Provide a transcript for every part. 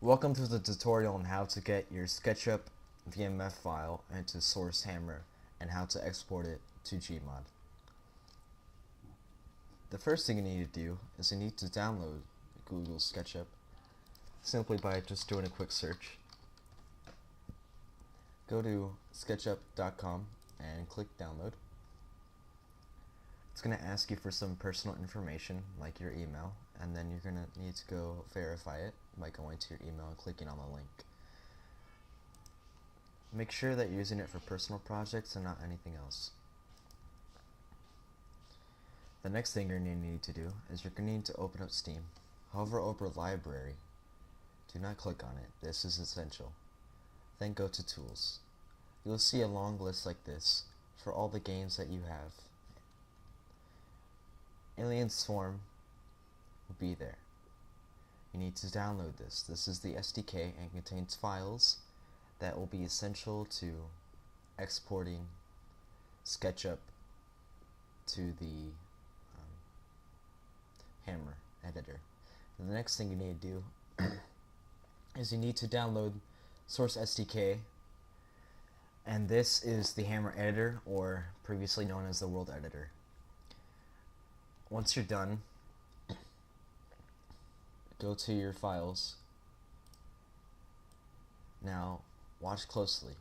Welcome to the tutorial on how to get your SketchUp VMF file into Source Hammer and how to export it to GMod. The first thing you need to do is you need to download Google SketchUp simply by just doing a quick search. Go to SketchUp.com and click download. It's going to ask you for some personal information like your email, and then you're going to need to go verify it by going to your email and clicking on the link. Make sure that you're using it for personal projects and not anything else. The next thing you're going to need to do is you're going to need to open up Steam. Hover over Library. Do not click on it. This is essential. Then go to Tools. You'll see a long list like this for all the games that you have. Alien Swarm will be there. You need to download this. This is the SDK and contains files that will be essential to exporting SketchUp to the Hammer editor. And the next thing you need to do is you need to download Source SDK, and this is the Hammer editor, or previously known as the World Editor. Once you're done, go to your files. Now, watch closely.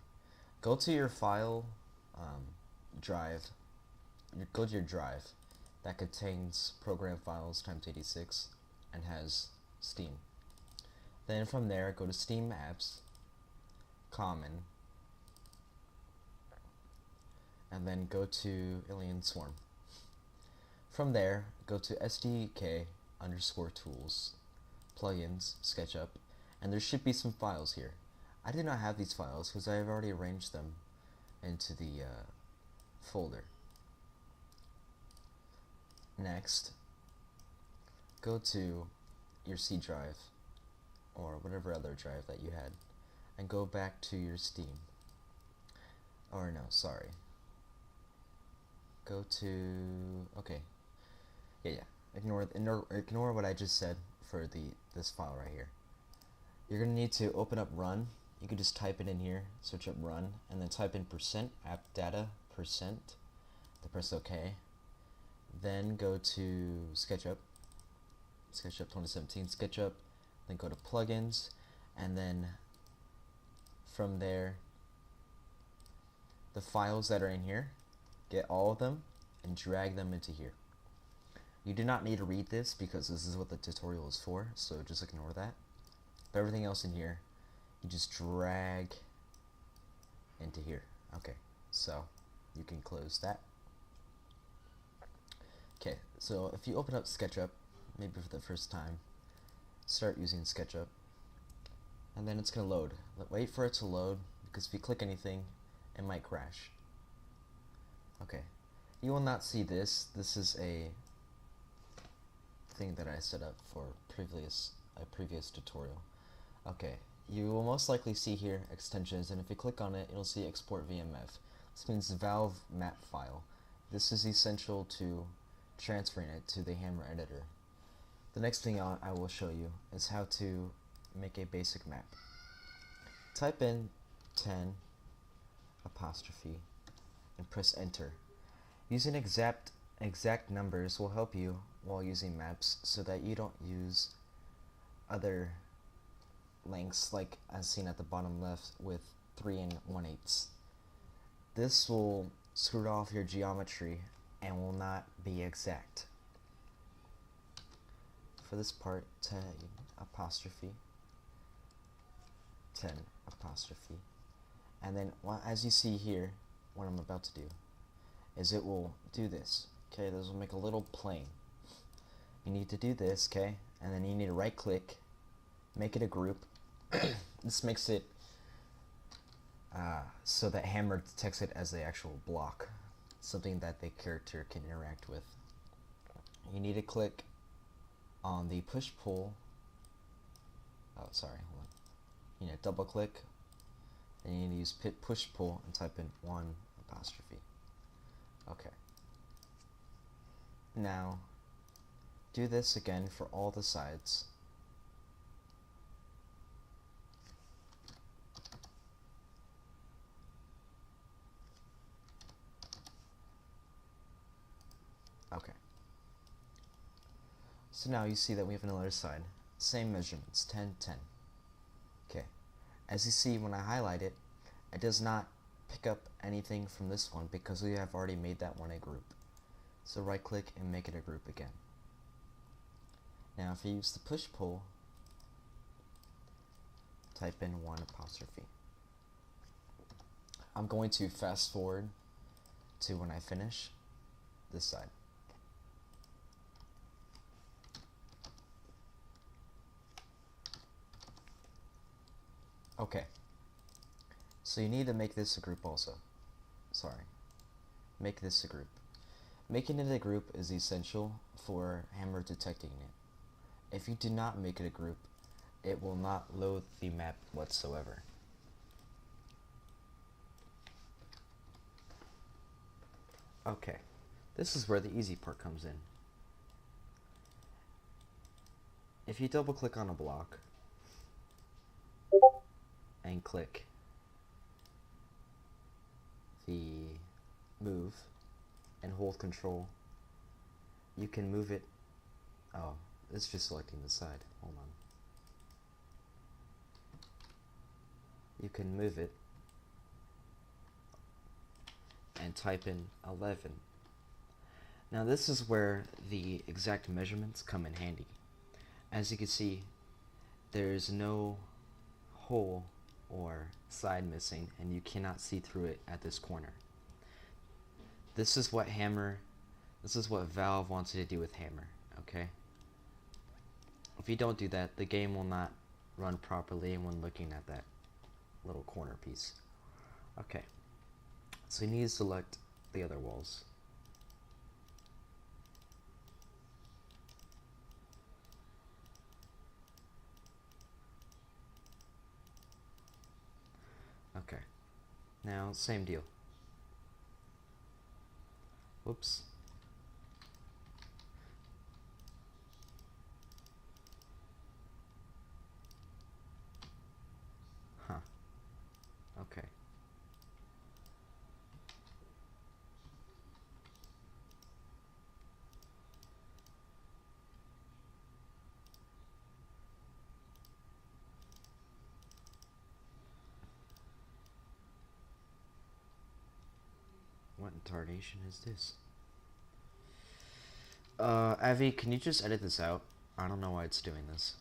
Go to your file drive. Go to your drive that contains program files times 86 and has Steam. Then from there, go to Steam Apps, Common, and then go to Alien Swarm. From there, go to SDK _ tools, plugins, SketchUp, and there should be some files here. I did not have these files because I have already arranged them into the folder. Next, go to your C drive or whatever other drive that you had and go back to your Steam. Or no, sorry. Go to, okay. Yeah. Ignore what I just said for this file right here. You're gonna need to open up run. You can just type it in here, search up run, and then type in %appdata %, then press OK. Then go to SketchUp 2017 SketchUp, then go to plugins, and then from there, the files that are in here, get all of them and drag them into here. You do not need to read this because this is what the tutorial is for, so just ignore that. But everything else in here, you just drag into here. Okay, so you can close that. Okay, so if you open up SketchUp, maybe for the first time, start using SketchUp, and then it's going to load. Wait for it to load, because if you click anything, it might crash. Okay, you will not see this. This is a thing that I set up for a previous tutorial. Okay, you will most likely see here extensions, and if you click on it, you'll see export VMF. This means Valve map file. This is essential to transferring it to the Hammer editor. The next thing I will show you is how to make a basic map. Type in 10 apostrophe and press enter. Using exact numbers will help you while using maps so that you don't use other lengths like as seen at the bottom left with 3 1/8. This will screw off your geometry and will not be exact. For this part, 10 apostrophe, and then as you see here, what I'm about to do is it will do this. Okay, this will make a little plane. You need to do this, okay, and then you need to right click, make it a group. This makes it so that Hammer detects it as the actual block, something that the character can interact with. You need to click on the push pull. Oh, sorry, hold on. You need to double click, and you need to use push pull and type in 1 apostrophe. Okay. Now, do this again for all the sides. So now you see that we have another side. Same measurements, 10, 10. Okay. As you see, when I highlight it, it does not pick up anything from this one because we have already made that one a group. So right click and make it a group again. Now if you use the push pull, type in 1 apostrophe. I'm going to fast forward to when I finish this side. Okay, so you need to make this a group also. Sorry, make this a group. Making it a group is essential for Hammer detecting it. If you do not make it a group, it will not load the map whatsoever. Okay, this is where the easy part comes in. If you double click on a block and click the move and hold control, you can move it. Oh, it's just selecting the side. Hold on. You can move it and type in 11. Now this is where the exact measurements come in handy. As you can see, there's no hole or side missing, and you cannot see through it at this corner. This is what Valve wants you to do with Hammer, okay? If you don't do that, the game will not run properly when looking at that little corner piece. Okay, so you need to select the other walls. Okay, now same deal. Whoops. Huh. Okay. What in tarnation is this? Avi, can you just edit this out? I don't know why it's doing this.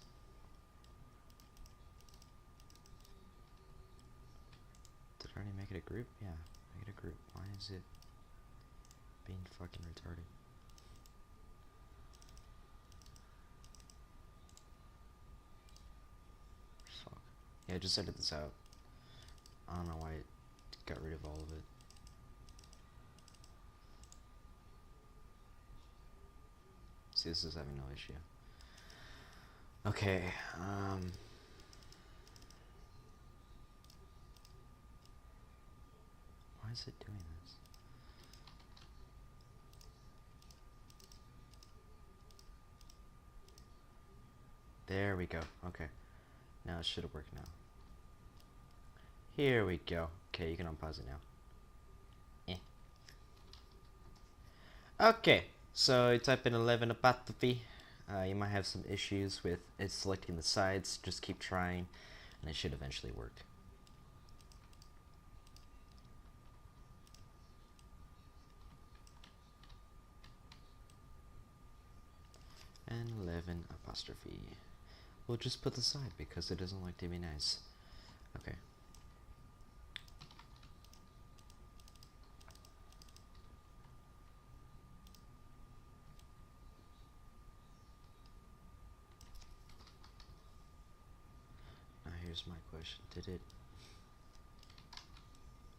Did I already make it a group? Yeah, make it a group. Why is it being fucking retarded? Fuck. Yeah, just edit this out. I don't know why it got rid of all of it. See, this is having no issue. Okay, why is it doing this? There we go. Okay, now it should have worked now. Here we go. Okay, you can unpause it now. Okay, so you type in 11 apostrophe. You might have some issues with it selecting the sides. Just keep trying, and it should eventually work. And 11 apostrophe. We'll just put the side because it doesn't like to be nice. Okay. Here's my question. Did it?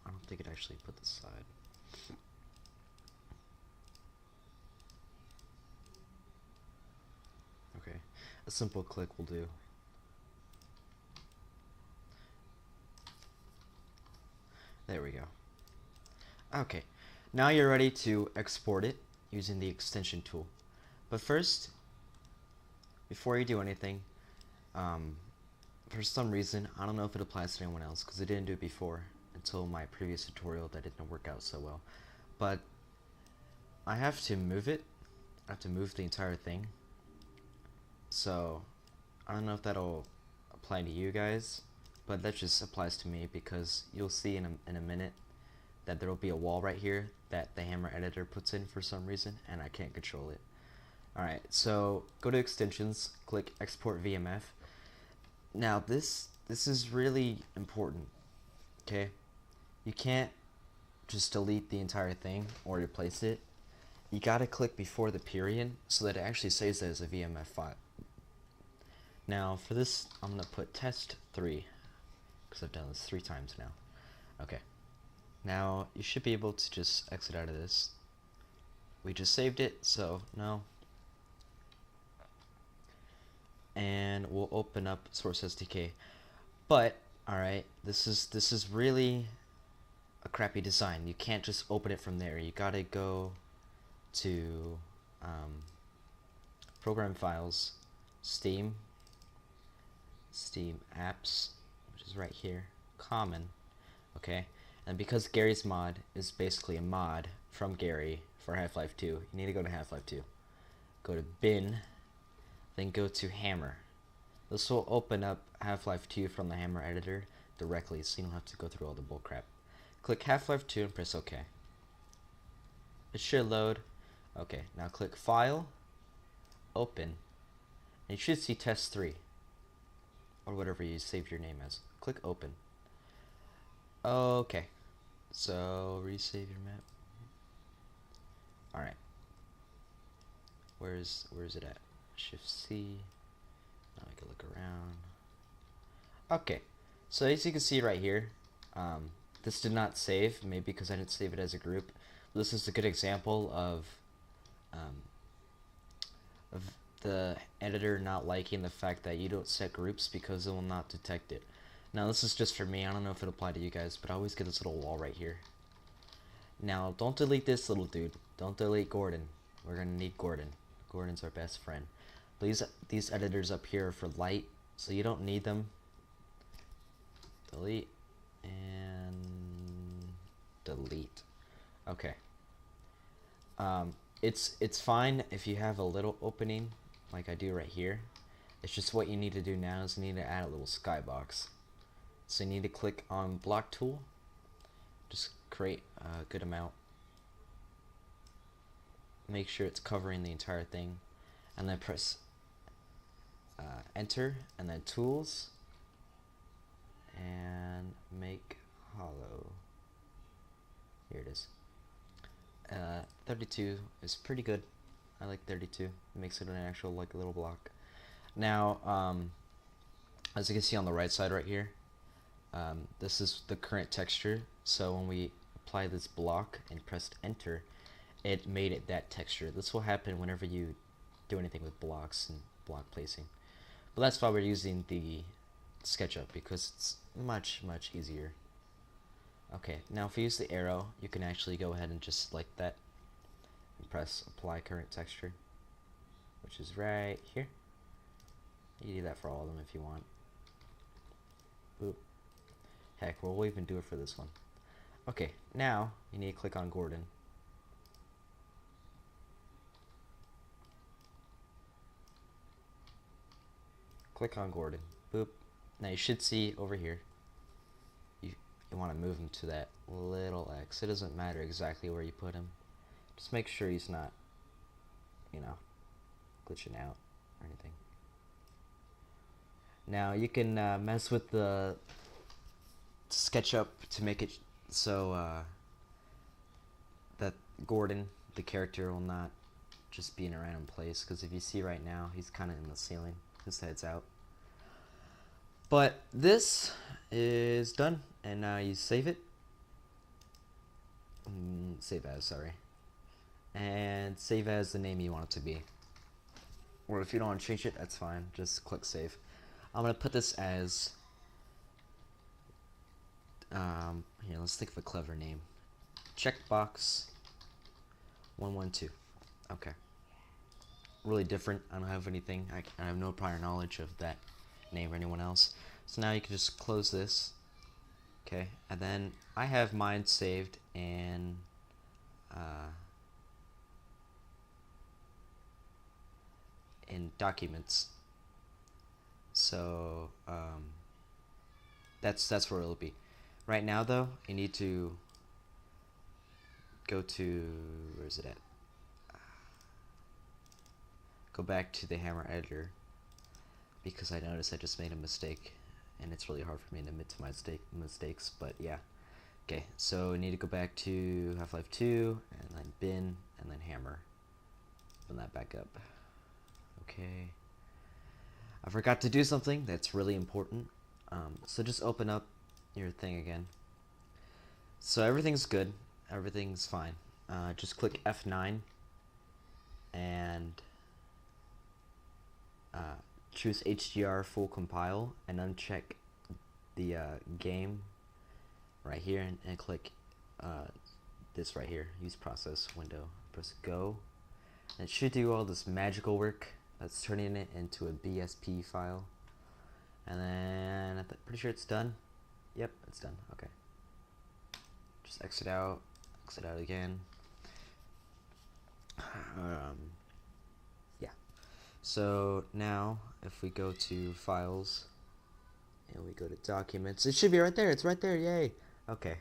I don't think it actually put the side. Okay, a simple click will do. There we go. Okay, now you're ready to export it using the extension tool. But first, before you do anything, for some reason, I don't know if it applies to anyone else because I didn't do it before until my previous tutorial that didn't work out so well. But I have to move it. I have to move the entire thing So I don't know if that'll apply to you guys, but that just applies to me because you'll see in a minute that there will be a wall right here that the hammer editor puts in for some reason, and I can't control it. Alright, so go to extensions, click export VMF. Now this is really important, okay? You can't just delete the entire thing or replace it. You gotta click before the period so that it actually saves it as a VMF file. Now for this, I'm gonna put test 3 because I've done this 3 times now. Okay. Now you should be able to just exit out of this. We just saved it, so no. And we'll open up Source SDK. But alright, this is really a crappy design. You can't just open it from there. You gotta go to Program Files, Steam Apps, which is right here, Common, okay? And because Garry's mod is basically a mod from Garry for Half-Life 2, you need to go to Half-Life 2. Go to Bin, then go to Hammer. This will open up Half-Life 2 from the Hammer editor directly, so you don't have to go through all the bullcrap. Click Half-Life 2 and press OK. It should load. Okay, now click File, Open, and you should see Test 3, or whatever you saved your name as. Click Open. Okay, so resave your map. Alright. Where is it at? Shift C. Now I can look around. Okay, so as you can see right here, this did not save, maybe because I didn't save it as a group. This is a good example of the editor not liking the fact that you don't set groups because it will not detect it. Now this is just for me, I don't know if it'll apply to you guys, but I always get this little wall right here. Now don't delete this little dude. Don't delete Gordon. We're gonna need Gordon. Gordon's our best friend. These editors up here are for light, so you don't need them. Delete and delete. Okay. It's fine if you have a little opening like I do right here. It's just what you need to do now is you need to add a little skybox. So you need to click on block tool, just create a good amount, make sure it's covering the entire thing, and then press enter, and then tools, and make hollow. Here it is. 32 is pretty good. I like 32. It makes it an actual like little block. Now as you can see on the right side right here, this is the current texture, so when we apply this block and pressed enter, it made it that texture. This will happen whenever you do anything with blocks and block placing. But that's why we're using the SketchUp, because it's much easier. Okay, now if we use the arrow, you can actually go ahead and just select that and press apply current texture, which is right here. You do that for all of them if you want. Boop. Heck, we'll even do it for this one. Okay, now you need to click on Gordon. Click on Gordon. Boop. Now you should see over here, you want to move him to that little X. It doesn't matter exactly where you put him. Just make sure he's not, you know, glitching out or anything. Now you can mess with the SketchUp to make it so that Gordon, the character, will not just be in a random place, because if you see right now, he's kind of in the ceiling. His head's out. But this is done, and now you save it. Save as, sorry. And save as the name you want it to be. Or if you don't want to change it, that's fine. Just click save. I'm going to put this as, here, let's think of a clever name. Checkbox 112. Okay. Really different. I don't have anything. I have no prior knowledge of that name or anyone else. So now you can just close this. Okay, and then I have mine saved in documents. So that's where it'll be. Right now though, you need to go to, where is it at? Go back to the hammer editor, because I noticed I just made a mistake and it's really hard for me to admit to my mistakes, but yeah. Okay, so we need to go back to Half-Life 2 and then bin and then hammer. Open that back up. Okay. I forgot to do something that's really important. So just open up your thing again. So everything's good. Everything's fine. Just click F9 and choose HDR full compile and uncheck the game right here and click this right here, use process window. Press go. And it should do all this magical work that's turning it into a BSP file. And then I'm pretty sure it's done. Yep, it's done. Okay. Just exit out again. Yeah. So now if we go to files and we go to documents, it should be right there. It's right there. Yay. Okay.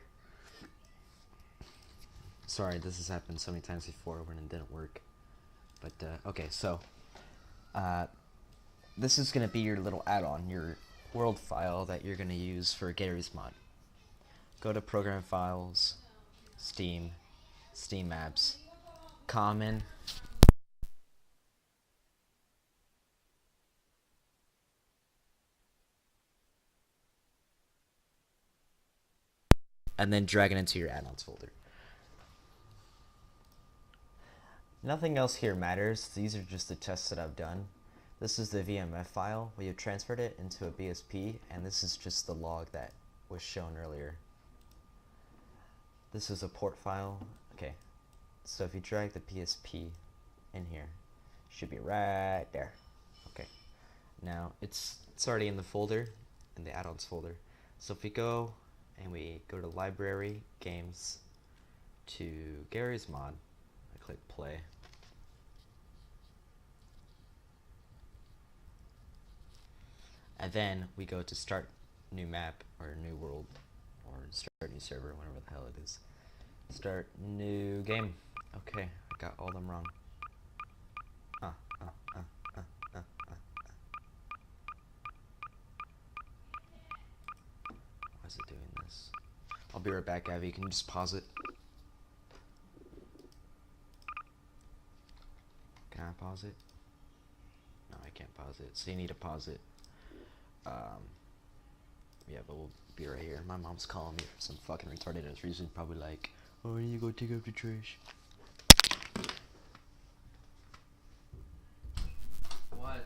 Sorry, this has happened so many times before when it didn't work. But okay, so this is going to be your little add-on, your world file that you're going to use for Garry's mod. Go to Program Files, Steam, Steam Apps, Common, and then drag it into your add-ons folder. Nothing else here matters. These are just the tests that I've done. This is the VMF file. We have transferred it into a BSP, and this is just the log that was shown earlier. This is a port file. Okay, so if you drag the PSP in here, it should be right there. Okay, now it's already in the folder, in the add-ons folder. So if we go and we go to Library, Games, to Garry's mod, I click play. And then we go to start new map or new world or start new server, whatever the hell it is. Start new game. Okay, I got all them wrong. Why is it doing this? I'll be right back, Abby. Can you just pause it? Can I pause it? No, I can't pause it. So you need to pause it. Yeah, but we'll be right here. My mom's calling me for some fucking retarded ass reason. Probably like, oh, you go take out the trash. What?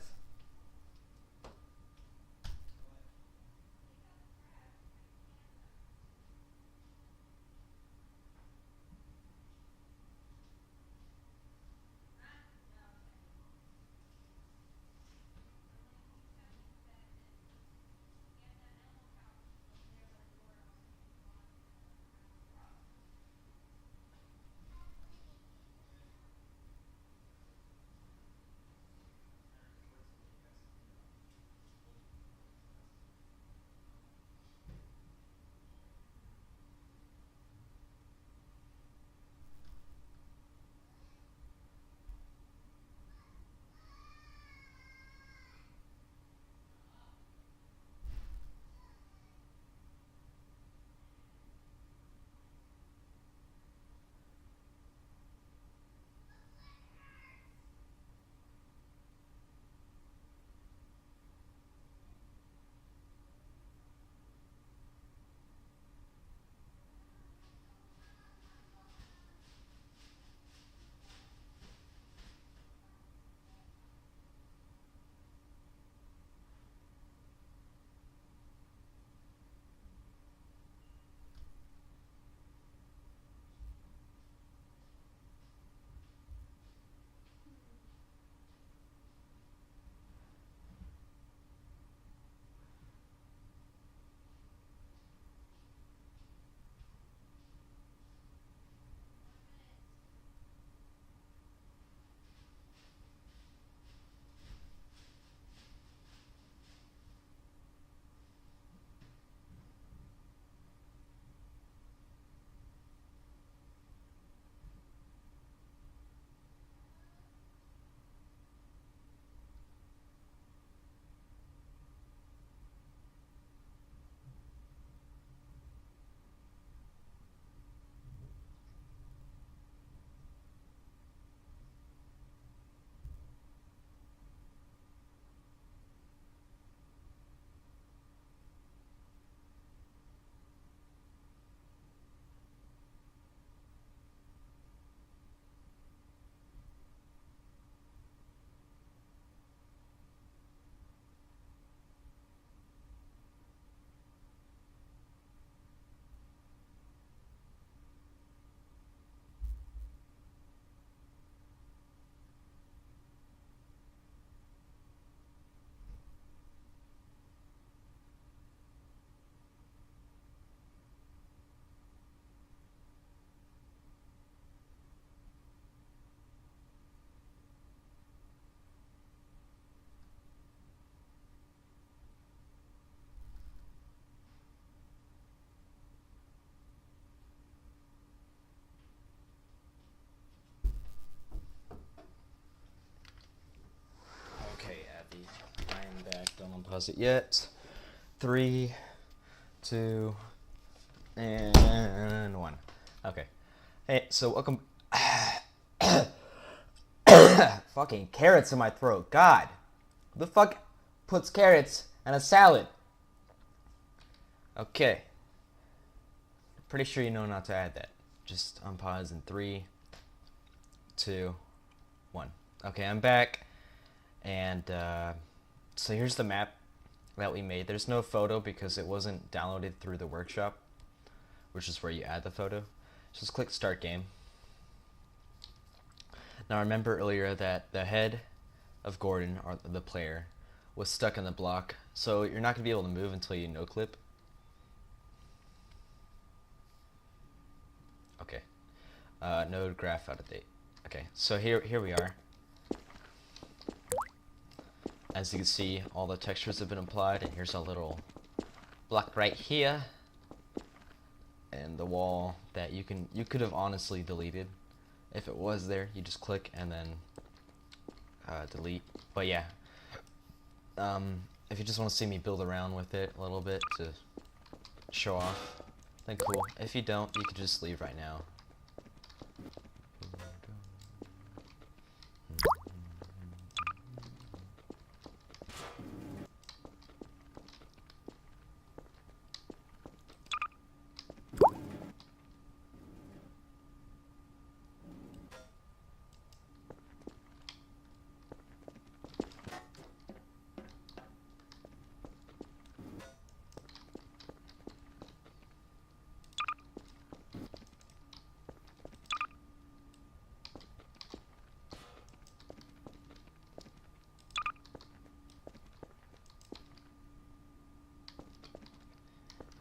unpause it yet. 3, 2, and 1. Okay. Hey, so welcome. Fucking carrots in my throat. God. Who the fuck puts carrots in a salad? Okay. Pretty sure you know not to add that. Just unpause in 3, 2, 1. Okay, I'm back. And so here's the map that we made. There's no photo because it wasn't downloaded through the workshop, which is where you add the photo. Just click Start Game. Now remember earlier that the head of Gordon, or the player, was stuck in the block, so you're not going to be able to move until you no-clip. Okay. Node graph out of date. Okay, so here we are. As you can see, all the textures have been applied, and here's a little block right here, and the wall that you could have honestly deleted. If it was there, you just click and then delete. But yeah, if you just want to see me build around with it a little bit to show off, then cool. If you don't, you can just leave right now.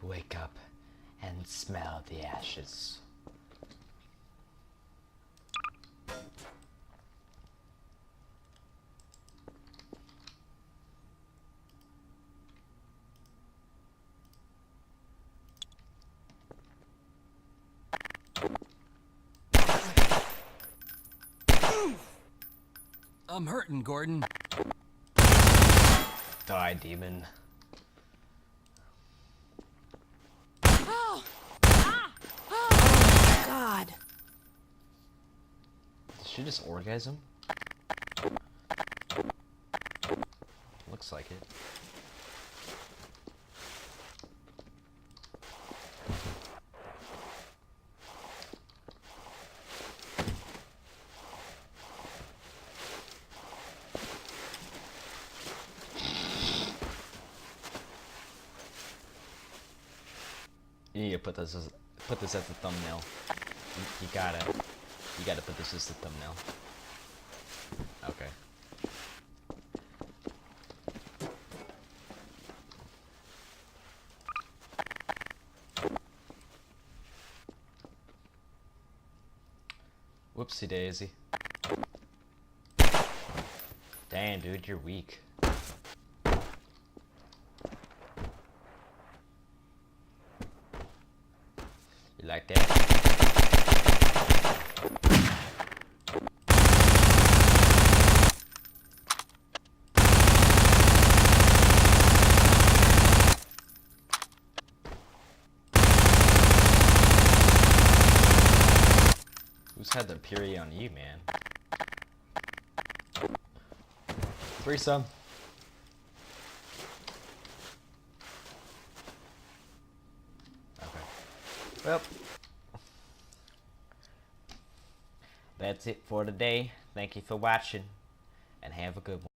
Wake up and smell the ashes. I'm hurting, Gordon. Die, demon. Oh! Ah! Oh, God. Did she just orgasm? Looks like it. You need to put this as the thumbnail. You gotta put this as the thumbnail. Okay. Whoopsie daisy. Damn, dude, you're weak. You like that? Who's had the period on you, man? Threesome. Okay. Well, that's it for today. Thank you for watching, and have a good one.